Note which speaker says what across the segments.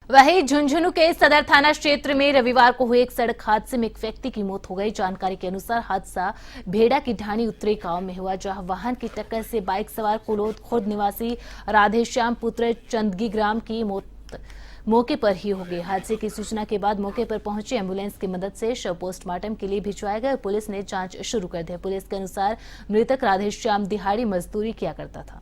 Speaker 1: वहीं झुंझुनू के सदर थाना क्षेत्र में रविवार को हुए एक सड़क हादसे में एक व्यक्ति की मौत हो गई। जानकारी के अनुसार हादसा भेड़ा की ढाणी उत्तरी गांव में हुआ, जहां वाहन की टक्कर से बाइक सवार कुलोद खुर्द निवासी राधेश्याम पुत्र चंदगी ग्राम की मौत मौके पर ही हो गई। हादसे की सूचना के बाद मौके पर पहुंची एम्बुलेंस की मदद से शव पोस्टमार्टम के लिए भिजवाया गया और पुलिस ने जांच शुरू कर दी। पुलिस के अनुसार मृतक राधेश्याम दिहाड़ी मजदूरी किया करता था।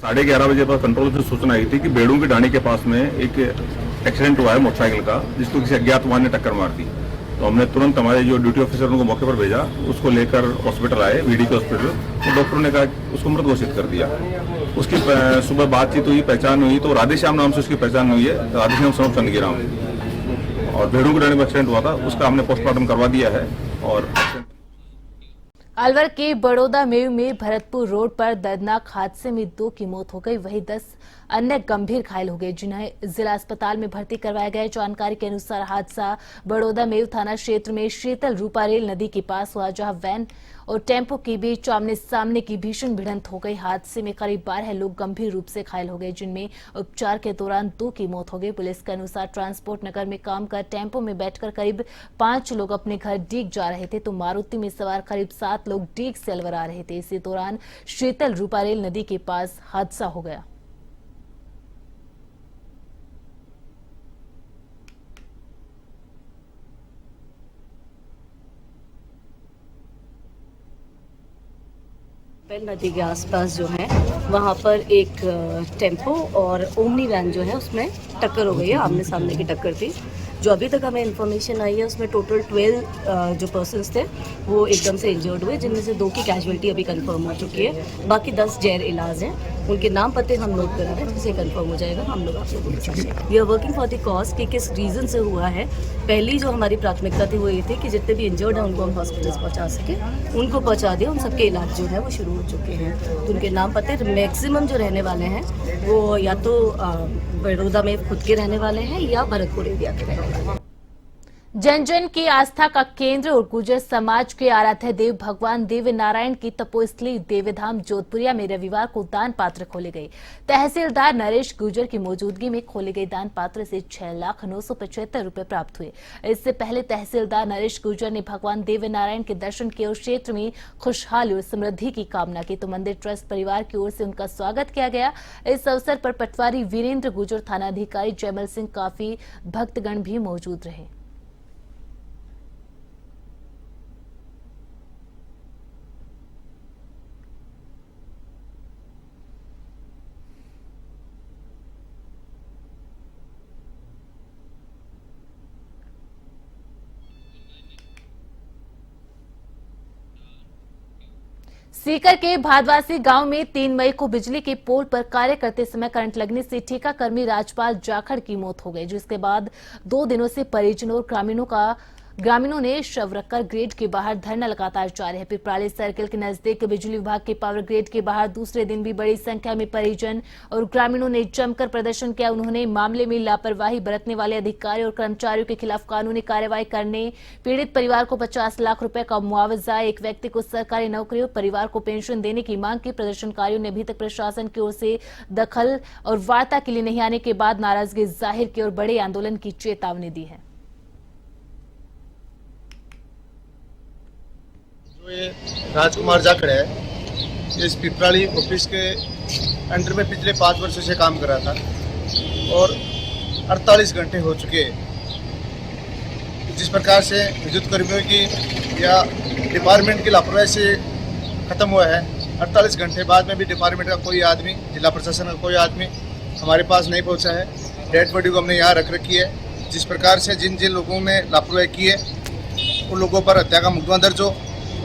Speaker 2: 11:30 बजे पर कंट्रोल से सूचना आई थी कि बेड़ू की ढाणी के पास में एक एक्सीडेंट हुआ है मोटरसाइकिल का, जिसको किसी अज्ञात वाहन ने टक्कर मार दी। तो हमने तुरंत हमारे जो ड्यूटी ऑफिसर उनको मौके पर भेजा, उसको लेकर हॉस्पिटल आए, वीडी के हॉस्पिटल। तो डॉक्टरों ने कहा उसको मृत घोषित कर दिया। उसकी सुबह बातचीत हुई, पहचान हुई, तो राधेश्याम नाम से उसकी पहचान हुई है, राधेश्याम सनोफ चंदगी राम। और बेड़ू की ढाणी में एक्सीडेंट हुआ था, उसका हमने पोस्टमार्टम करवा दिया है। और
Speaker 1: अलवर के बड़ौदा मेव में भरतपुर रोड पर दर्दनाक हादसे में 2 की मौत हो गई, वहीं 10 अन्य गंभीर घायल हो गए, जिन्हें जिला अस्पताल में भर्ती करवाया गया। जानकारी के अनुसार हादसा बड़ौदा मेव थाना क्षेत्र में शीतल रूपारेल नदी के पास हुआ, जहां वैन और टेम्पो के बीच आमने सामने की भीषण भिड़ंत हो गई। हादसे में करीब 12 लोग गंभीर रूप से घायल हो गए, जिनमें उपचार के दौरान 2 की मौत हो गई। पुलिस के अनुसार ट्रांसपोर्ट नगर में काम कर टेम्पो में बैठकर करीब 5 लोग अपने घर डीग जा रहे थे, तो मारुति में सवार करीब 7 लोग डीग से अलवर आ रहे थे। इसी दौरान शीतल रूपारेल नदी के पास हादसा हो गया।
Speaker 3: नदी के आसपास जो है वहाँ पर एक टेम्पो और ओमनी वैन जो है उसमें टक्कर हो गई है, आमने सामने की टक्कर थी। जो अभी तक हमें इन्फॉर्मेशन आई है उसमें टोटल 12 जो पर्सन्स थे वो एकदम से इंजर्ड हुए, जिनमें से 2 की कैजुअलिटी अभी कंफर्म हो चुकी है। बाकी 10 जैर इलाज हैं, उनके नाम पते हम नोट करा रहे हैं, जिससे कंफर्म हो जाएगा हम लोग आप लोगों के साथ। We are working for the cause कि किस रीज़न से हुआ है। पहली जो हमारी प्राथमिकता थी वो ये थी कि जितने भी इंजर्ड हैं उनको हम हॉस्पिटल्स पहुँचा सके, उनको पहुँचा दिया। उन सबके इलाज जो है वो शुरू हो चुके हैं। तो उनके नाम पते मैक्सिमम जो रहने वाले हैं वो या तो बड़ौदा में खुद के रहने वाले हैं या भरतपुर एरिया के रहने वाले हैं।
Speaker 1: जन जन की आस्था का केंद्र और गुर्जर समाज के आराध्य देव भगवान देव नारायण की तपोस्थली देवधाम जोधपुरिया में रविवार को दान पात्र खोले गए। तहसीलदार नरेश गुर्जर की मौजूदगी में खोले गए दान पात्र से 6,975 रुपए प्राप्त हुए। इससे पहले तहसीलदार नरेश गुर्जर ने भगवान देव नारायण के दर्शन किए और क्षेत्र में खुशहाली और समृद्धि की कामना की, तो मंदिर ट्रस्ट परिवार की ओर से उनका स्वागत किया गया। इस अवसर पर पटवारी वीरेंद्र गुर्जर, थानाधिकारी जयमल सिंह, काफी भक्तगण भी मौजूद रहे। सीकर के भादवासी गांव में 3 मई को बिजली के पोल पर कार्य करते समय करंट लगने से ठेका कर्मी राजपाल जाखड़ की मौत हो गई, जिसके बाद 2 दिनों से परिजनों और ग्रामीणों ने शव रखकर ग्रिड के बाहर धरना लगातार जारी है। पिपराली सर्किल के नजदीक बिजली विभाग के पावर ग्रिड के बाहर दूसरे दिन भी बड़ी संख्या में परिजन और ग्रामीणों ने जमकर प्रदर्शन किया। उन्होंने मामले में लापरवाही बरतने वाले अधिकारियों और कर्मचारियों के खिलाफ कानूनी कार्रवाई करने, पीड़ित परिवार को 50 लाख रुपए का मुआवजा, एक व्यक्ति को सरकारी नौकरी और परिवार को पेंशन देने की मांग की। प्रदर्शनकारियों ने अभी तक प्रशासन की ओर से दखल और वार्ता के लिए नहीं आने के बाद नाराजगी जाहिर की और बड़े आंदोलन की चेतावनी दी है।
Speaker 4: ये राजकुमार जाखड़ है, इस पिपराली ऑफिस के अंडर में पिछले 5 वर्षों से काम कर रहा था और 48 घंटे हो चुके हैं। जिस प्रकार से विद्युत कर्मियों की या डिपार्टमेंट की लापरवाही से ख़त्म हुआ है, 48 घंटे बाद में भी डिपार्टमेंट का कोई आदमी, जिला प्रशासन का कोई आदमी हमारे पास नहीं पहुंचा है। डेड बॉडी को हमने यहाँ रख रखी है। जिस प्रकार से जिन जिन लोगों ने लापरवाही की है उन लोगों पर हत्या का मुकदमा दर्ज हो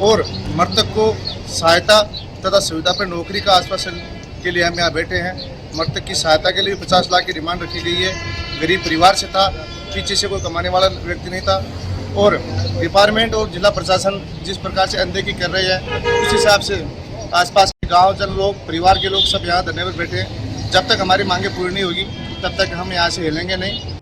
Speaker 4: और मृतक को सहायता तथा सुविधा पर नौकरी का आश्वासन के लिए हम यहाँ बैठे हैं। मृतक की सहायता के लिए 50 लाख की डिमांड रखी गई है। गरीब परिवार से था, पीछे से कोई कमाने वाला व्यक्ति नहीं था और डिपार्टमेंट और जिला प्रशासन जिस प्रकार से अनदेखी कर रही है, उस हिसाब से आसपास के गाँव जन लोग, परिवार के लोग सब यहाँ धरने पर बैठे हैं। जब तक हमारी मांगे पूरी नहीं होगी तब तक हम यहाँ से हिलेंगे नहीं।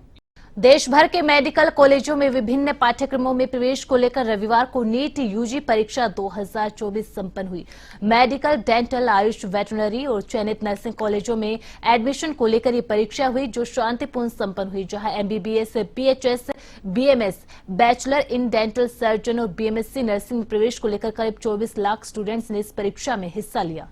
Speaker 1: देश भर के मेडिकल कॉलेजों में विभिन्न पाठ्यक्रमों में प्रवेश को लेकर रविवार को नीट यूजी परीक्षा 2024 संपन्न हुई। मेडिकल, डेंटल, आयुष, वेटरनरी और चयनित नर्सिंग कॉलेजों में एडमिशन को लेकर ये परीक्षा हुई, जो शांतिपूर्ण संपन्न हुई, जहां MBBS, BHS, BMS, bachelor in dental surgeon और बीएमएससी नर्सिंग में प्रवेश को लेकर करीब 24 लाख स्टूडेंट्स ने इस परीक्षा में हिस्सा लिया।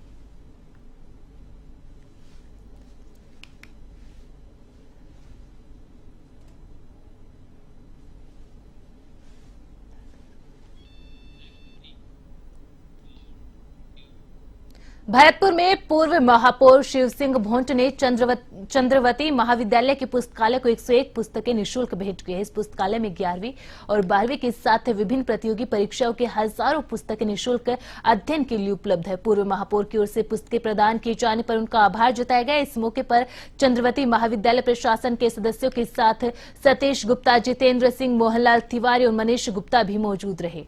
Speaker 1: भरतपुर में पूर्व महापौर शिव सिंह भोंट ने चंद्रवती महाविद्यालय के पुस्तकालय को 101 पुस्तकें निःशुल्क भेंट की है। इस पुस्तकालय में 11वीं और 12वीं के साथ विभिन्न प्रतियोगी परीक्षाओं के हजारों पुस्तकें निःशुल्क अध्ययन के लिए उपलब्ध है। पूर्व महापौर की ओर से पुस्तकें प्रदान किए जाने पर उनका आभार जताया गया। इस मौके पर चंद्रवती महाविद्यालय प्रशासन के सदस्यों के साथ सतीश गुप्ता, जितेंद्र सिंह, मोहनलाल तिवारी और मनीष गुप्ता भी मौजूद रहे।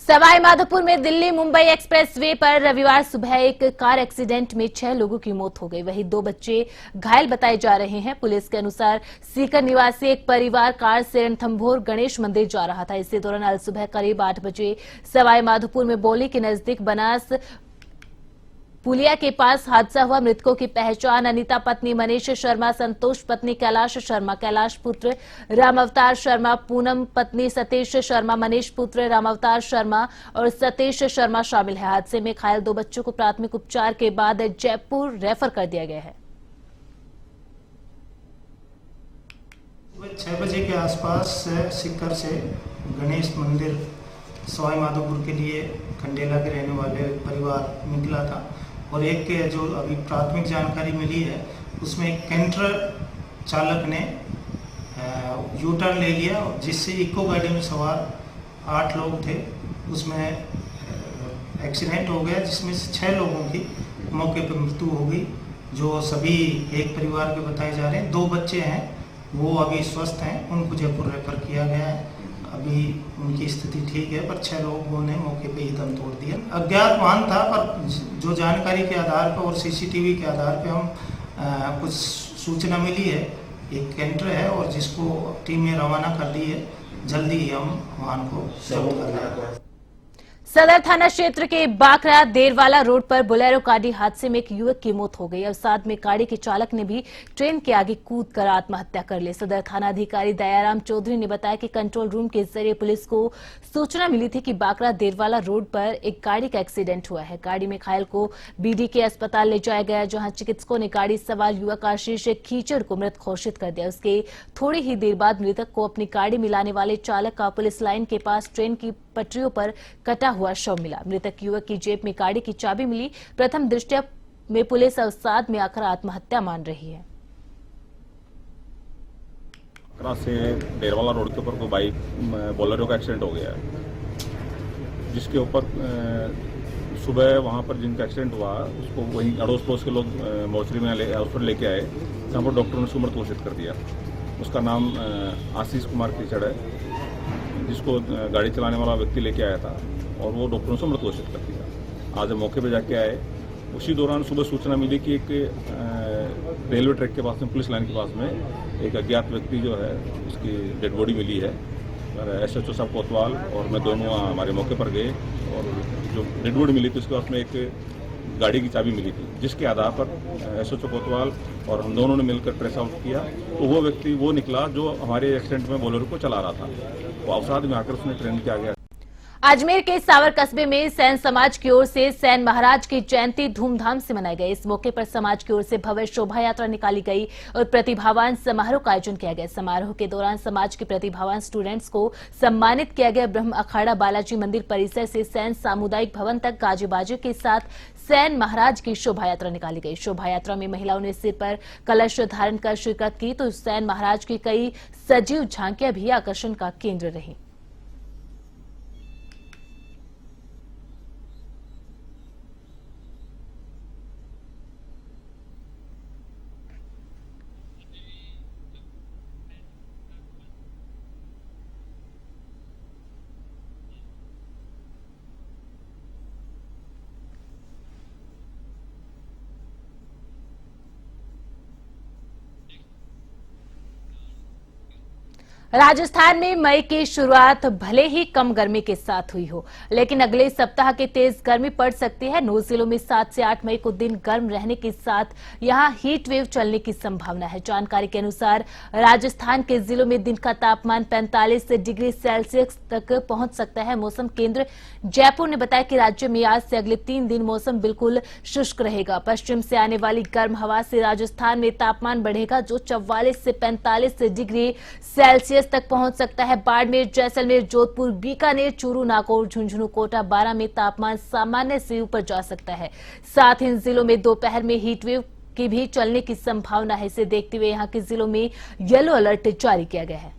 Speaker 1: सवाई माधोपुर में दिल्ली मुंबई एक्सप्रेस वे पर रविवार सुबह एक कार एक्सीडेंट में 6 लोगों की मौत हो गई। वहीं 2 बच्चे घायल बताए जा रहे हैं। पुलिस के अनुसार सीकर निवासी एक परिवार कार से रणथंभौर गणेश मंदिर जा रहा था। इसी दौरान आज सुबह करीब 8 बजे सवाई माधोपुर में बौली के नजदीक बनास पुलिया के पास हादसा हुआ। मृतकों की पहचान अनीता पत्नी मनीष शर्मा, संतोष पत्नी कैलाश शर्मा, कैलाश पुत्र रामावतार शर्मा, पूनम पत्नी सतीश शर्मा, मनीष पुत्र रामावतार शर्मा और सतीश शर्मा शामिल है। हादसे में घायल 2 बच्चों को प्राथमिक उपचार के बाद जयपुर रेफर कर दिया गया है।
Speaker 5: सुबह 6 बजे के आसपास सीकर से गणेश मंदिर सवाई माधोपुर के लिए खंडेला के रहने वाले परिवार निकला था और एक जो अभी प्राथमिक जानकारी मिली है उसमें एक कैंटर चालक ने यू टर्न ले लिया, जिससे इको गाड़ी में सवार 8 लोग थे, उसमें एक्सीडेंट हो गया, जिसमें से 6 लोगों की मौके पर मृत्यु हो गई, जो सभी एक परिवार के बताए जा रहे हैं। 2 बच्चे हैं, वो अभी स्वस्थ हैं, उनको जयपुर रेफर किया गया है। अभी उनकी स्थिति ठीक है, पर 6 लोगों ने मौके पे ही दम तोड़ दिया। अज्ञात वाहन था, पर जो जानकारी के आधार पर और सीसीटीवी के आधार पे हम कुछ सूचना मिली है, एक कैंटर है और जिसको टीम में रवाना कर दी है। जल्दी ही हम वाहन को जब्त कर लेंगे।
Speaker 1: सदर थाना क्षेत्र के बाकरा देरवाला रोड पर बोलेरो गाड़ी हादसे में एक युवक की मौत हो गई और साथ में गाड़ी के चालक ने भी ट्रेन के आगे कूदकर आत्महत्या कर ली। सदर थाना अधिकारी दयाराम चौधरी ने बताया कि कंट्रोल रूम के जरिए पुलिस को सूचना मिली थी कि बाकरा देरवाला रोड पर एक गाड़ी का एक्सीडेंट हुआ है। गाड़ी में घायल को बीडीके अस्पताल ले जाया गया, जहां चिकित्सकों ने गाड़ी सवार युवक आशीष खीचड़ को मृत घोषित कर दिया। उसके थोड़ी ही देर बाद मृतक को अपनी गाड़ी में लाने वाले चालक का पुलिस लाइन के पास ट्रेन की पटरियों पर कटा हुआ शव मिला। मृतक युवक की जेब में गाड़ी की चाबी मिली। प्रथम दृष्टया में पुलिस अवसाद में आकर आत्महत्या मान रही है।
Speaker 2: से डेरवाला रोड के ऊपर कोई बाइक बोलेरो का एक्सीडेंट हो गया है, जिसके ऊपर सुबह वहां पर जिनका एक्सीडेंट हुआ उसको वहीं अड़ोस पड़ोस के लोग मोर्चरी में हॉस्पिटल लेके आए, जहाँ पर डॉक्टर ने उसको मृत घोषित कर दिया। उसका नाम आशीष कुमार कीचड़ है, जिसको गाड़ी चलाने वाला व्यक्ति लेके आया था और वो डॉक्टरों से मृत घोषित कर दिया। आज मौके पे जाके आए, उसी दौरान सुबह सूचना मिली कि एक रेलवे ट्रैक के पास में, पुलिस लाइन के पास में एक अज्ञात व्यक्ति जो है उसकी डेड बॉडी मिली है। एसएचओ साहब कोतवाल और मैं दोनों हमारे मौके पर गए और जो डेड बॉडी मिली थी उसके पास में एक गाड़ी की चाबी मिली थी, जिसके आधार पर एसएचओ कोतवाल और हम दोनों ने मिलकर ट्रेस आउट किया तो वो व्यक्ति वो निकला जो हमारे एक्सीडेंट में बोलेरो को चला रहा था। वो अवसाद में आकर उसने ट्रेन के आगे।
Speaker 1: अजमेर के सावर कस्बे में सैन समाज की ओर से सैन महाराज की जयंती धूमधाम से मनाई गई। इस मौके पर समाज की ओर से भव्य शोभा यात्रा निकाली गई और प्रतिभावान समारोह का आयोजन किया गया। समारोह के दौरान समाज के प्रतिभावान स्टूडेंट्स को सम्मानित किया गया। ब्रह्म अखाड़ा बालाजी मंदिर परिसर से सैन सामुदायिक भवन तक गाजे बाजे के साथ सैन महाराज की शोभा यात्रा निकाली गई। शोभा यात्रा में महिलाओं ने सिर पर कलश धारण कर शिरकत की तो सैन महाराज की कई सजीव झांकियां भी आकर्षण का केंद्र रही। राजस्थान में मई की शुरुआत भले ही कम गर्मी के साथ हुई हो, लेकिन अगले सप्ताह के तेज गर्मी पड़ सकती है। 9 जिलों में 7 से 8 मई को दिन गर्म रहने के साथ यहां हीट वेव चलने की संभावना है। जानकारी के अनुसार राजस्थान के जिलों में दिन का तापमान 45 डिग्री सेल्सियस तक पहुंच सकता है। मौसम केंद्र जयपुर ने बताया कि राज्य में आज से अगले 3 दिन मौसम बिल्कुल शुष्क रहेगा। पश्चिम से आने वाली गर्म हवा से राजस्थान में तापमान बढ़ेगा, जो 44 से 45 डिग्री सेल्सियस तक पहुंच सकता है। बाड़मेर, जैसलमेर, जोधपुर, बीकानेर, चूरू, नागौर, झुंझुनू, कोटा, बारां में तापमान सामान्य से ऊपर जा सकता है। साथ ही इन जिलों में दोपहर में हीट वेव की भी चलने की संभावना है। इसे देखते हुए यहां के जिलों में येलो अलर्ट जारी किया गया है।